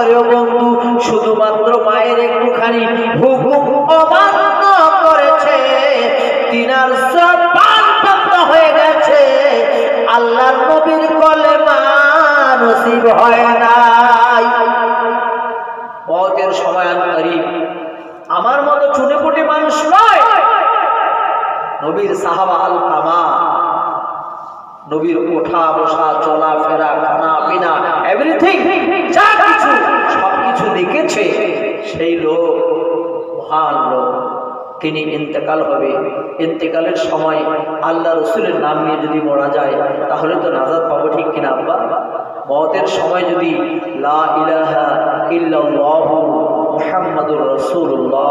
আরে বন্ধু, শুধুমাত্র মায়ের একটুখানি হুকুম অমান্য করেছে, তিনার জবান বন্ধ হয়ে গেছে, আল্লাহর নবীর কলেমা নসিব হয় নাই। মওতের সময় করিব, আমার মতো চুনেপুটি মানুষ নয়, নবীর সাহাবা আলকামা, নবীর ওঠা বসা চলা ফেরা খানা পিনা এভরিথিং, যা কিছু সবকিছু দেখেছে সেই লোক, মহান লোক, তিনি ইন্তেকাল হবে। ইন্তেকালের সময় আল্লাহ রসুলের নাম নিয়ে যদি মরা যায় তাহলে তো নাজাত পাবো, ঠিক কিনা আব্বা? মওতের সময় যদি লা ইলাহা ইল্লাল্লাহু মুহাম্মাদুর রাসূলুল্লাহ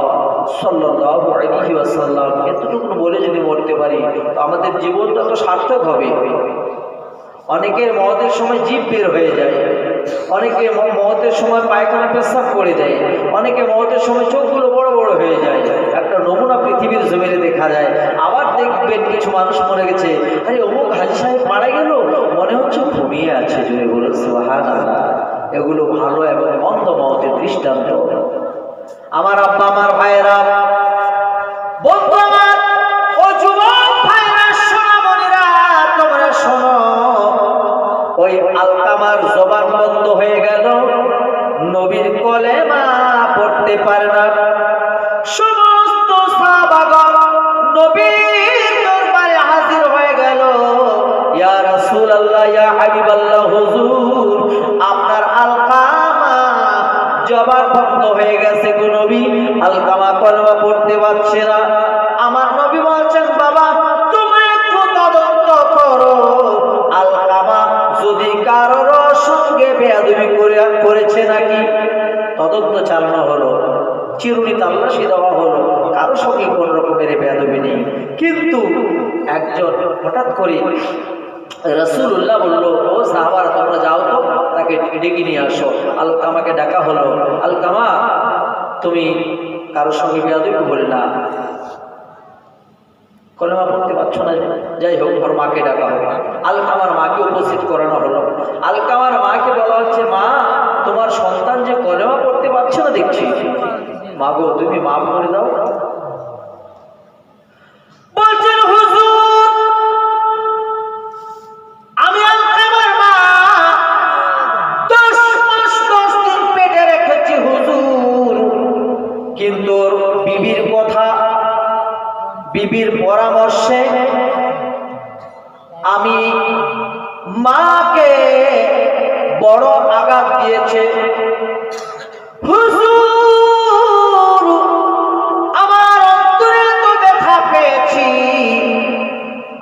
সাল্লাল্লাহু আলাইহি ওয়াসাল্লাম এতটুকু বলে যদি মরতে পারি তো আমাদের জীবনটা তো সার্থক হবে। অনেকের মওতের সময় জিভ বের হয়ে যায়, অনেকে মওতের সময় পায়খানা পেশাব করে দেয়, অনেকে মওতের সময় চোখগুলো বড় বড় হয়ে যায়। একটা নমুনা পৃথিবীর জমিনে দেখা যায়। আবার দেখবেন কিছু মানুষ মরে গেছে, আরে অমুক হাজী সাহেব মারা গেল, মনে হচ্ছে ঘুমিয়ে আছে। জুড়ে বলুন সুবহানাল্লাহ। এগুলো ভালো এবং মন্দ মওতের দৃষ্টান্ত। আমার আব্বা, আমার ভাইয়েরা, বন্ধু আমার, ও যুবক ভাইরা, সোনামণিরা, তোমরা শোনো, ওই আলকামার জবান বন্ধ হয়ে গেল, নবীর কলেমা পড়তে পারে না। সমস্ত সাহাবাগণ নবীর দরবারে হাজির হয়ে গেল। ইয়া রাসূলুল্লাহ, ইয়া হাবিবাল্লাহ, হুজুর আপনার আলকামা জবান বন্ধ হয়ে গেছে গো নবী, আলকামা কলেমা পড়তে পারছে না। আমার নবী বলছেন, বাবা তুমি একটু তদন্ত করো, আলকামা যদি কারোর সঙ্গে বেয়াদবি করেছে নাকি। তদন্ত চালানো হলো, চিরুনি তাল্লাশি দেওয়া হলো, কারো সঙ্গে কোন রকমের বেয়াদবি নেই। কিন্তু একজন হঠাৎ করে রাসূলুল্লাহ বলল, ও সাহাবারা তোমরা যাও তো, তাকে ডেকে নিয়ে আসো। আলকামাকে ডাকা হলো, আলকামা তুমি কারোর সঙ্গে বেয়াদবি করলে না, কলেমা পড়তে পারছো না, যাই হোক ওর মাকে ডাকা হলো। আলকামার মাকে উপস্থিত করানো হলো। আলকামার মাকে বলা হচ্ছে, মা তোমার সন্তান যে কলেমা পড়তে পারছে না দেখছি, মা গো তুমি মাফ করে দাও। বলছেন, হুজুর আমি আলকামার মা 10 মাস 10 দিন পেটে রেখেছি হুজুর, কিন্তু বিবির কথা, বিবির পরামর্শে আমি মাকে বড় আঘাত দিয়েছে। হুজুর আমার অন্তরে তো ব্যথা পেয়েছি,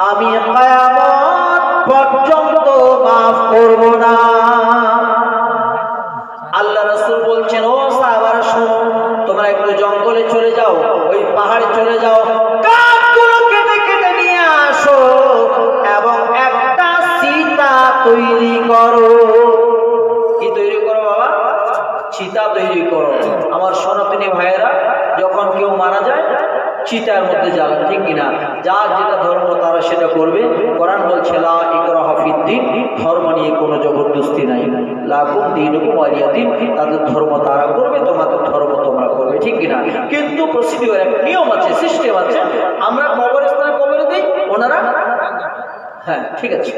আমি কিয়ামত পর্যন্ত মাফ করব না। আল্লাহ রাসূল বলছেন, ও সাহাবারা শোনো, তোমরা একটু জঙ্গলে চলে যাও, ওই পাহাড়ে চলে যাও, কাঠগুলো কেটে কেটে নিয়ে আসো এবং একটা চিতা তৈরি করো। কি তৈরি করো বাবা? চিতা তৈরি করো। আমার সনাতনী ভাইয়েরা, যখন কেউ মারা যায় চিতার মধ্যে জ্বালান, ঠিক কিনা? যার যেটা ধর্ম তারা সেটা করবে। কোরআন বলছে, লা ইকরাহা ফিদ্দীন, ধর্ম নিয়ে কোনো জবরদস্তি নাই। লাকুম দীনুকুম ওয়ালিয়া দীন, তাদের ধর্ম তারা করবে, তোমাদের ধর্ম তোমরা করবে, ঠিক কিনা? কিন্তু প্রসিডিওর একটা নিয়ম আছে, সিস্টেম আছে। আমরা কবরস্থানে কবরে দিই, ওনারা হ্যাঁ ঠিক আছে।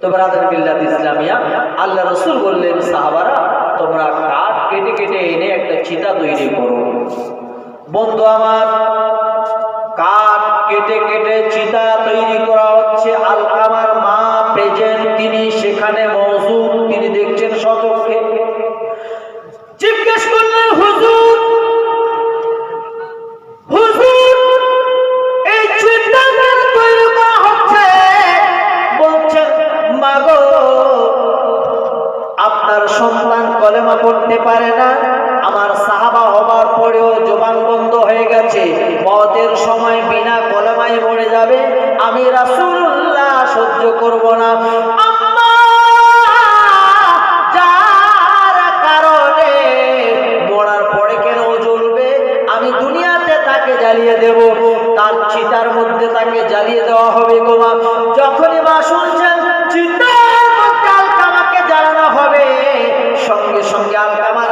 তো ব্রাদার মিল্লাত ইসলামিয়া, আল্লাহ রাসূল বললেন, সাহাবারা তোমরা কাঠ কেটে কেটে এনে একটা চিতা তৈরি করো। বন্ধু আমার, কাঠ কেটে কেটে চিতা তৈরি করা হচ্ছে। আলকামার মা প্রেজেন্ট, তিনি সেখানে মওজুদ, তিনি দেখছেন সচক্ষে। জিজ্ঞেস করলেন, হুজুর হুজুর এই চিতা তৈরি করা হচ্ছে। বলছেন, মাগো আপনার সন্তান কলেমা পড়তে পারে না, আমার সাহাবা হবার পরেও জবান বন্ধ হয়ে গেছে, মওতের সময় বিনা কলেমায় মরে যাবে, আমি রাসূলুল্লাহ সহ্য করব না। আম্মা যার কারণে মরার পরে কেন জ্বলবে, আমি দুনিয়াতে তাকে জ্বালিয়ে দেব, তার চিতার মধ্যে তাকে জ্বালিয়ে দেওয়া হবে গো মা। যখনই মা শুনছেন চিতার মধ্যে আলকামাকে জ্বালানো হবে, সঙ্গে সঙ্গে আলকামার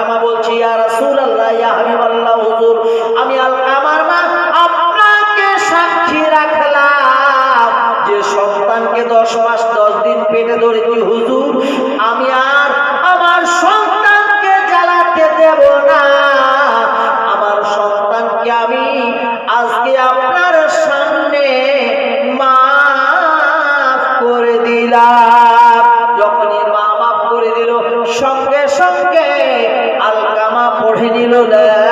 নিজের সন্তানকে 10 মাস 10 দিন পেটে ধরেছি হুজুর, আমি আর আমার সন্তানকে জ্বালাতে দেব না। আমার সন্তানকে আমি আজকে আপনার সামনে মাফ করে দিলাম। যখনই মা মাফ করে দিল, সঙ্গে সঙ্গে আলকামা পড়ে নিল লা